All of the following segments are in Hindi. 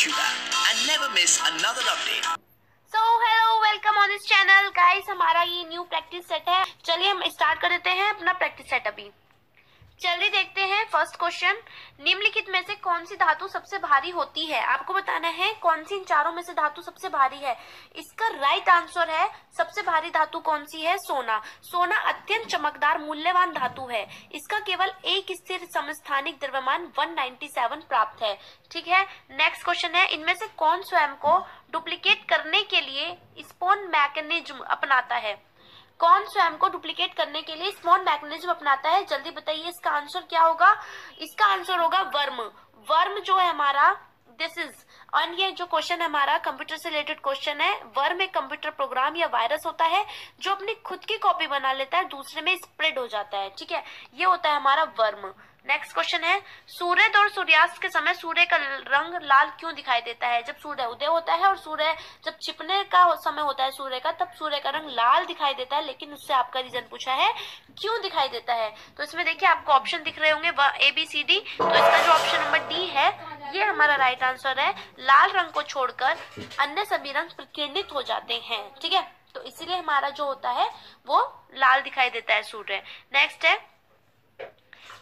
YouTube app and never miss another update. So hello, welcome on this channel guys। हमारा ये न्यू प्रैक्टिस सेट है। चलिए हम स्टार्ट कर देते हैं अपना प्रैक्टिस सेट। अभी जल्दी देखते हैं फर्स्ट क्वेश्चन। निम्नलिखित में से कौन सी धातु सबसे भारी होती है? आपको बताना है कौन सी इन चारों में से धातु सबसे भारी है। इसका राइट आंसर है सबसे भारी धातु कौन सी है? सोना। सोना अत्यंत चमकदार मूल्यवान धातु है। इसका केवल एक स्थिर समस्थानिक द्रव्यमान 197 प्राप्त है। ठीक है, नेक्स्ट क्वेश्चन है, इनमें से कौन स्वयं को डुप्लीकेट करने के लिए स्पोन मैकेनिज्म अपनाता है? कौन स्वयं को डुप्लीकेट करने के लिए स्पोन मैकेनिज्म अपनाता है? जल्दी बताइए इसका आंसर क्या होगा। इसका आंसर होगा वर्म। वर्म जो है हमारा दिस इज, और ये जो क्वेश्चन है हमारा कंप्यूटर से रिलेटेड क्वेश्चन है। वर्म एक कंप्यूटर प्रोग्राम या वायरस होता है जो अपनी खुद की कॉपी बना लेता है, दूसरे में स्प्रेड हो जाता है। ठीक है, ये होता है हमारा वर्म। नेक्स्ट क्वेश्चन है, सूर्योदय और सूर्यास्त के समय सूर्य का रंग लाल क्यों दिखाई देता है? जब सूर्य उदय होता है और सूर्य जब छिपने का समय होता है सूर्य का, तब सूर्य का रंग लाल दिखाई देता है, लेकिन उससे आपका रीजन पूछा है क्यों दिखाई देता है। तो इसमें देखिए आपको ऑप्शन दिख रहे होंगे ABCD, तो इसका जो ऑप्शन नंबर डी है ये हमारा राइट आंसर है। लाल रंग को छोड़कर अन्य सभी रंग प्रकीर्णित हो जाते हैं। ठीक है, तो इसीलिए हमारा जो होता है वो लाल दिखाई देता है सूर्य। नेक्स्ट है,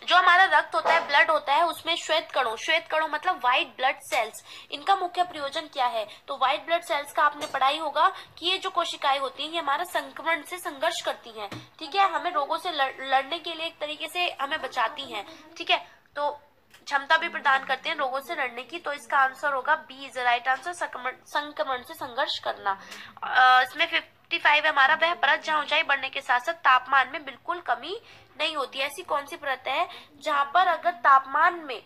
जो हमारा रक्त होता है, ब्लड होता है, उसमें श्वेत कणों मतलब व्हाइट ब्लड सेल्स, इनका मुख्य प्रयोजन क्या है? तो व्हाइट ब्लड सेल्स का आपने पढ़ा ही होगा कि ये जो कोशिकाएं होती हैं ये हमारा संक्रमण से संघर्ष करती हैं। ठीक है, हमें रोगों से लड़ने के लिए एक तरीके से हमें बचाती हैं। ठीक है, तो क्षमता भी प्रदान करते हैं रोगों से लड़ने की। तो इसका आंसर होगा बी इज राइट आंसर, संक्रमण से संघर्ष करना। इसमें 55 है हमारा, वह परत जहाँ ऊंचाई बढ़ने के साथ साथ तापमान में बिल्कुल कमी नहीं होती। ऐसी कौन सी परत है जहां पर अगर तापमान में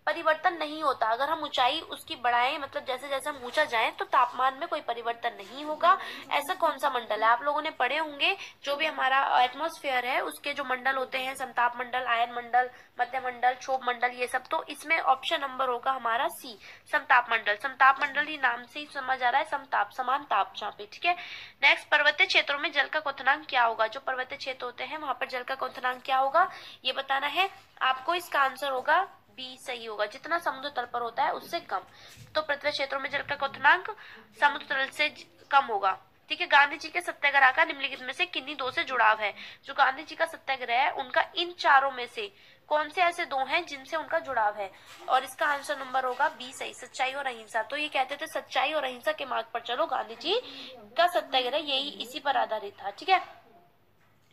परिवर्तन नहीं होता? अगर हम ऊंचाई उसकी बढ़ाएं, मतलब जैसे जैसे हम ऊंचा जाएं तो तापमान में कोई परिवर्तन नहीं होगा। ऐसा कौन सा मंडल है? आप लोगों ने पढ़े होंगे जो भी हमारा एटमॉस्फेयर है उसके जो मंडल होते हैं, समताप मंडल, आयन मंडल, मध्य मंडल, क्षोभ मंडल, ये सब। तो इसमें ऑप्शन नंबर होगा हमारा सी, समताप मंडल। समताप मंडल ही नाम से ही समझ आ रहा है, समताप समान ताप जहाँ पे। ठीक है, नेक्स्ट, पर्वतीय क्षेत्रों में जल का क्वथनांक क्या होगा? जो पर्वतीय क्षेत्र होते हैं वहां पर जल का क्वथनांक क्या होगा ये बताना है आपको। इसका आंसर होगा बी सही होगा, जितना समुद्र तल पर होता है उससे कम। तो पर्वतीय क्षेत्रों में जल का क्वथनांक समुद्र तल से कम होगा। ठीक है, गांधी जी के सत्याग्रह का निम्नलिखित में से किन्हीं दो से जुड़ाव है? जो गांधी जी का सत्याग्रह है उनका इन चारों में से कौन से ऐसे दो हैं जिनसे उनका जुड़ाव है? और इसका आंसर नंबर होगा बी सही, सच्चाई और अहिंसा। तो ये कहते थे सच्चाई और अहिंसा के मार्ग पर चलो, गांधी जी का सत्याग्रह यही इसी पर आधारित था। ठीक है,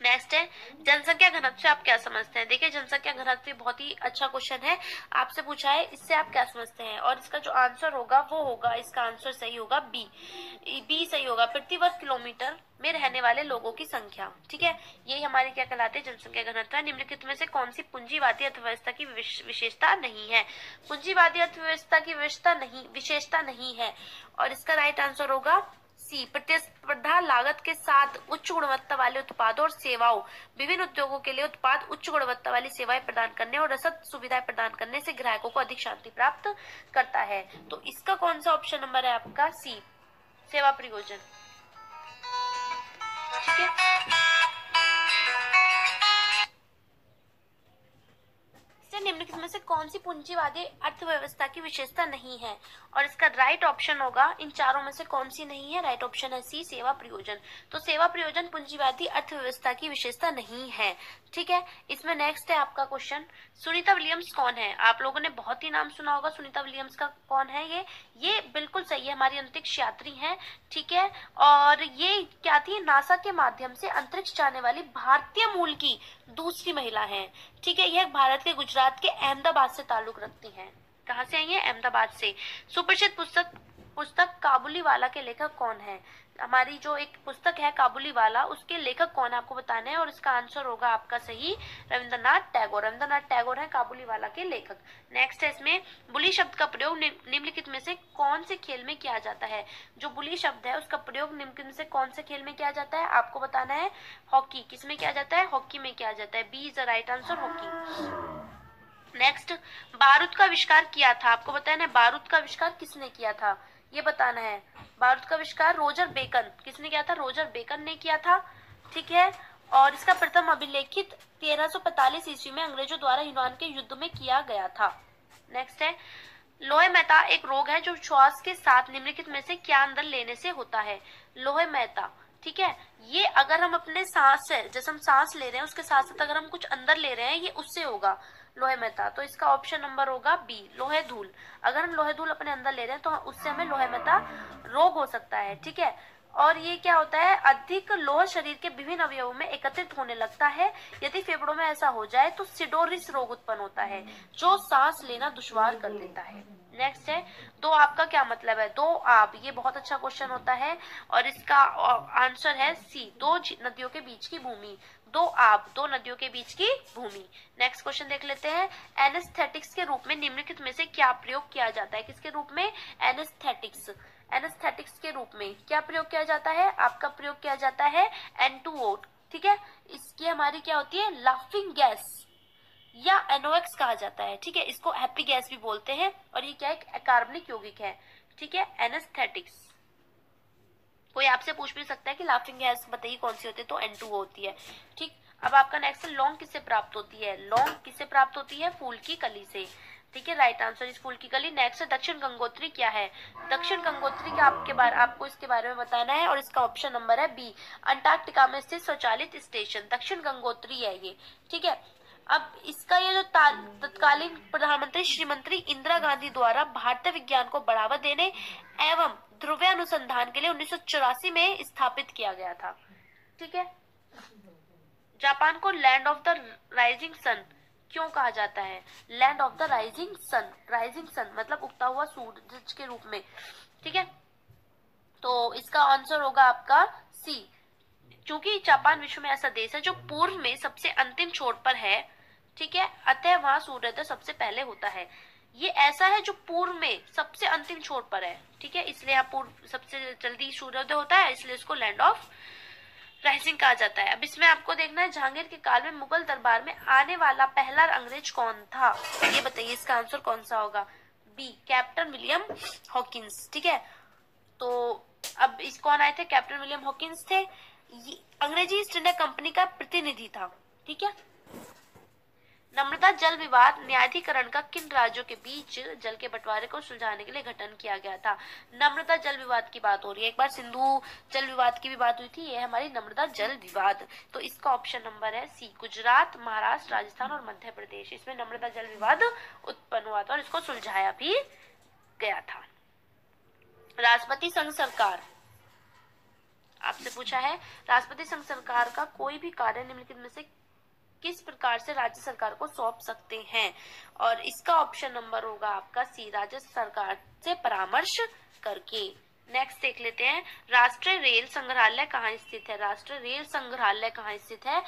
नेक्स्ट है, जनसंख्या घनत्व से आप क्या समझते हैं? देखिए जनसंख्या घनत्व बहुत ही अच्छा क्वेश्चन है, आपसे पूछा है, इससे आप क्या समझते हैं? और इसका जो आंसर होगा वो होगा, इसका आंसर सही होगा बी सही होगा, प्रति वर्ग किलोमीटर में रहने वाले लोगों की संख्या। ठीक है, यही हमारी क्या कहलाते हैं? जनसंख्या घनत्व। निम्नलिखित में से कौन सी पूंजीवादी अर्थव्यवस्था की विशेषता नहीं है? पूंजीवादी अर्थव्यवस्था की विशेषता नहीं है, और इसका राइट आंसर होगा सी, प्रतिस्पर्धा लागत के साथ उच्च गुणवत्ता वाले उत्पादों और सेवाओं, विभिन्न उद्योगों के लिए उत्पाद उच्च गुणवत्ता वाली सेवाएं प्रदान करने और रसद सुविधाएं प्रदान करने से ग्राहकों को अधिक शांति प्राप्त करता है। तो इसका कौन सा ऑप्शन नंबर है आपका? सी, सेवा प्रयोजन। ठीक है, निम्नलिखित में से कौन सी पूंजीवादी अर्थव्यवस्था की विशेषता नहीं है? और इसका राइट ऑप्शन होगा, इन चारों में से कौन सी नहीं है? राइट ऑप्शन है सी, सेवा प्रयोजन। तो सेवा प्रयोजन पूंजीवादी अर्थव्यवस्था की विशेषता नहीं है। ठीक है, इसमें नेक्स्ट है आपका क्वेश्चन, सुनीता विलियम्स कौन है? आप लोगों ने बहुत ही नाम सुना होगा सुनीता विलियम्स का। कौन है ये बिल्कुल सही है, हमारी अंतरिक्ष यात्री हैं। ठीक है, और ये क्या थी? नासा के माध्यम से अंतरिक्ष जाने वाली भारतीय मूल की दूसरी महिला है। ठीक है, यह भारत के गुजरात के अहमदाबाद से ताल्लुक रखती हैं। कहाँ से आई है? अहमदाबाद से। सुप्रसिद्ध पुस्तक काबुलीवाला के लेखक कौन है? हमारी जो एक पुस्तक है काबुलीवाला, उसके लेखक कौन है आपको बताना है, और इसका आंसर होगा आपका सही, रविंद्रनाथ टैगोर। रविंद्रनाथ टैगोर है काबुलीवाला के लेखक। नेक्स्ट है, इसमें बुली शब्द का प्रयोग निम्नलिखित में से कौन से खेल में किया जाता है? जो बुली शब्द है उसका प्रयोग निम्नलिखित में से कौन से खेल में किया जाता है? आपको बताना है हॉकी। किसमें किया जाता है? हॉकी में किया जाता है। B is the right answer, hockey. Next, बारूद का आविष्कार किया था, आपको बताना है बारूद का आविष्कार किसने किया था, ये बताना है। बारूद का आविष्कार रोजर बेकन, किसने किया था? रोजर बेकन ने किया था। ठीक है, और इसका प्रथम अभिलेखित 1345 ईस्वी में अंग्रेजों द्वारा यूनान के युद्ध में किया गया था। नेक्स्ट है, लोहे महता एक रोग है जो श्वास के साथ निम्नलिखित में से क्या अंदर लेने से होता है? लोहे महता, ठीक है, ये अगर हम अपने सांस से, जैसे हम सांस ले रहे हैं उसके साथ साथ अगर हम कुछ अंदर ले रहे हैं, ये उससे होगा लोहे महता। तो इसका ऑप्शन नंबर होगा बी, लोहे धूल। अगर हम लोहे धूल अपने अंदर ले रहे हैं तो उससे हमें लोहे महता रोग हो सकता है, ठीक है। और ये क्या होता है, अधिक लोह शरीर के विभिन्न अवयवों में एकत्रित होने लगता है। यदि फेफड़ों में ऐसा हो जाए तो सिडोरिस रोग उत्पन्न होता है जो सांस लेना दुश्वार कर देता है। नेक्स्ट है, दो आप का क्या मतलब है? दो आप, ये बहुत अच्छा क्वेश्चन होता है और इसका आंसर है सी, दो नदियों के बीच की भूमि। दो आप, दो नदियों के बीच की भूमि। नेक्स्ट क्वेश्चन देख लेते हैं, एनेस्थेटिक्स के रूप में निम्नलिखित में से क्या प्रयोग किया जाता है? किसके रूप में? एनेस्थेटिक्स। एनेस्थेटिक्स के रूप में क्या प्रयोग किया जाता है? आपका प्रयोग किया जाता है N2O, ठीक है। इसकी हमारी क्या होती है? लाफिंग गैस या NOx कहा जाता है, ठीक है। इसको हैप्पी गैस भी बोलते हैं और ये क्या है? कार्बनिक यौगिक है, ठीक है। एनेस्थेटिक्स, कोई आपसे पूछ भी सकता है कि लाफिंग गैस बताइए कौन सी होती है, तो N2O होती है, ठीक। अब आपका नेक्स्ट, लौंग किससे प्राप्त होती है? लौंग किससे प्राप्त होती है? फूल की कली से, ठीक है। राइट आंसर इस फूल की कली। नेक्स्ट, दक्षिण गंगोत्री क्या है? दक्षिण गंगोत्री का आपको इसके बारे में बताना है और इसका ऑप्शन नंबर है बी, अंटार्कटिका में स्थित स्वचालित स्टेशन दक्षिण गंगोत्री है ये, ठीक है। अब इसका ये जो तत्कालीन प्रधानमंत्री श्रीमती इंदिरा गांधी द्वारा भारतीय विज्ञान को बढ़ावा देने एवं ध्रुवीय अनुसंधान के लिए 1984 में स्थापित किया गया था, ठीक है। जापान को land of the rising sun क्यों कहा जाता है? Land of the rising sun, rising sun मतलब उगता हुआ सूरज के रूप में, ठीक है। तो इसका आंसर होगा आपका सी, क्योंकि जापान विश्व में ऐसा देश है जो पूर्व में सबसे अंतिम छोर पर है, ठीक है, अतः वहां सूर्योदय सबसे पहले होता है। ये ऐसा है जो पूर्व में सबसे अंतिम छोर पर है, ठीक है, इसलिए यहाँ पूर्व सबसे जल्दी सूर्योदय होता है, इसलिए इसको लैंड ऑफ राइजिंग कहा जाता है। अब इसमें आपको देखना है, जहांगीर के काल में मुगल दरबार में आने वाला पहला अंग्रेज कौन था? ये बताइए इसका आंसर कौन सा होगा? बी, कैप्टन विलियम हॉकिंस, ठीक है। तो अब इस कौन आए थे? कैप्टन विलियम हॉकिंस थे। अंग्रेजी ईस्ट इंडिया कंपनी का प्रतिनिधि था, ठीक है। नर्मदा जल विवाद न्यायाधिकरण का किन राज्यों के बीच जल के बंटवारे को सुलझाने के लिए गठन किया गया था? नर्मदा जल विवाद की बात हो रही है, एक बार सिंधु जल विवाद की भी बात हुई थी, ये है हमारी नर्मदा जल विवाद। तो इसका ऑप्शन नंबर है सी, गुजरात, महाराष्ट्र, राजस्थान और मध्य प्रदेश, इसमें नर्मदा जल विवाद उत्पन्न हुआ था और इसको सुलझाया भी गया था। राष्ट्रपति संघ सरकार, आपसे पूछा है, राष्ट्रपति संघ सरकार का कोई भी कार्य निम्नलिखित में से किस प्रकार से राज्य सरकार को सौंप सकते हैं? और इसका ऑप्शन नंबर होगा आपका सी, राज्य सरकार से परामर्श करके। नेक्स्ट देख लेते हैं, राष्ट्रीय रेल संग्रहालय कहाँ स्थित है? राष्ट्रीय रेल संग्रहालय कहाँ स्थित है?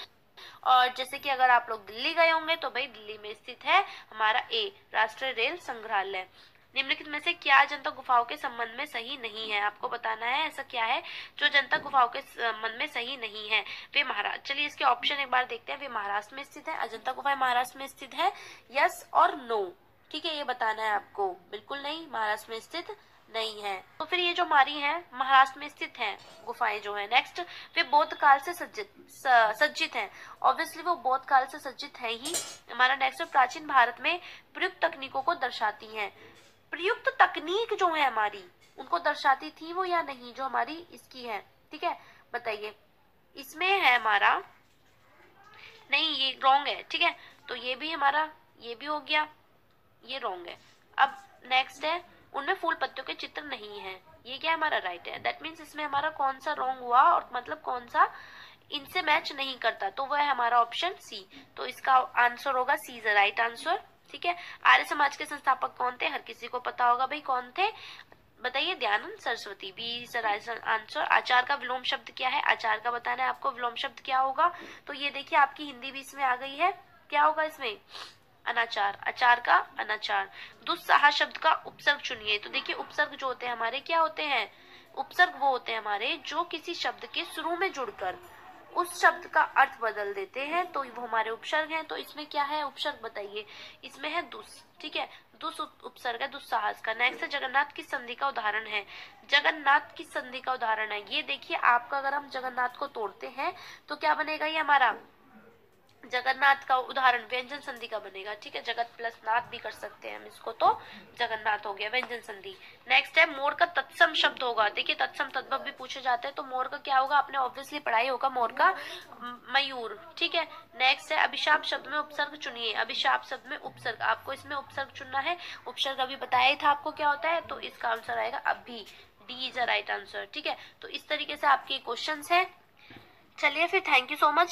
और जैसे कि अगर आप लोग दिल्ली गए होंगे तो भाई दिल्ली में स्थित है हमारा ए, राष्ट्रीय रेल संग्रहालय। निम्नलिखित में से क्या जनता गुफाओं के संबंध में सही नहीं है? आपको बताना है ऐसा क्या है जो जनता गुफाओं के संबंध में सही नहीं है। वे महाराष्ट्र, चलिए इसके ऑप्शन एक बार देखते हैं। वे महाराष्ट्र में स्थित है, अजंता गुफाएं महाराष्ट्र में स्थित है, यस और नो, ठीक है, ये बताना है आपको। बिल्कुल नहीं, महाराष्ट्र में स्थित नहीं है। तो फिर ये जो हमारी है महाराष्ट्र में स्थित है गुफाएं जो है। नेक्स्ट, वे बौद्ध काल से सज्जित हैं, ऑब्वियसली वो बौद्ध काल से सज्जित है ही। हमारा नेक्स्ट, प्राचीन भारत में प्रयुक्त तकनीकों को दर्शाती हैं। प्रयुक्त तकनीक जो है हमारी उनको दर्शाती थी वो या नहीं, जो हमारी इसकी है, ठीक है, बताइए। इसमें है हमारा नहीं, ये रॉन्ग है, ठीक है, तो ये भी हमारा, ये भी हो गया, ये रॉन्ग है। अब नेक्स्ट है, उनमें फूल पत्तियों के चित्र नहीं है, ये क्या हमारा राइट है। दैट मीन्स इसमें हमारा कौन सा रॉन्ग हुआ और मतलब कौन सा इनसे मैच नहीं करता, तो वह है हमारा ऑप्शन सी। तो इसका आंसर होगा सी इज राइट आंसर, ठीक है। आर्य समाज के संस्थापक कौन थे? हर किसी को पता होगा भाई कौन थे, बताइए, दयानंद सरस्वती, बी आंसर। आचार का विलोम शब्द क्या है? आचार का बताना है आपको, विलोम शब्द क्या होगा। तो ये देखिए आपकी हिंदी भी इसमें आ गई है, क्या होगा इसमें? अनाचार, आचार का अनाचार। दुस्साह शब्द का उपसर्ग चुनिए। तो देखिए उपसर्ग जो होते हैं हमारे क्या होते हैं? उपसर्ग वो होते हैं हमारे जो किसी शब्द के शुरू में जुड़कर उस शब्द का अर्थ बदल देते हैं, तो वो हमारे उपसर्ग हैं। तो इसमें क्या है उपसर्ग, बताइए। इसमें है दुस, ठीक है, दुस उपसर्ग है दुस्साहस का। नेक्स्ट, जगन्नाथ की संधि का उदाहरण है। जगन्नाथ की संधि का उदाहरण है, ये देखिए आपका, अगर हम जगन्नाथ को तोड़ते हैं तो क्या बनेगा ये हमारा जगन्नाथ का उदाहरण व्यंजन संधि का बनेगा, ठीक है, जगत प्लस नाथ भी कर सकते हैं हम इसको, तो जगन्नाथ हो गया व्यंजन संधि। नेक्स्ट है मोर का तत्सम शब्द होगा, देखिए तत्सम तद्भव भी पूछे जाते हैं, तो मोर का क्या होगा, आपने ऑब्वियसली पढ़ाई होगा, मोर का मयूर, ठीक है। नेक्स्ट है अभिशाप शब्द में उपसर्ग चुनिए, अभिशाप शब्द में उपसर्ग, आपको इसमें उपसर्ग चुनना है, उपसर्ग अभी बताया ही था आपको क्या होता है, तो इसका आंसर आएगा अभी, D is the right answer, ठीक है। तो इस तरीके से आपके क्वेश्चंस है। चलिए फिर, थैंक यू सो मच।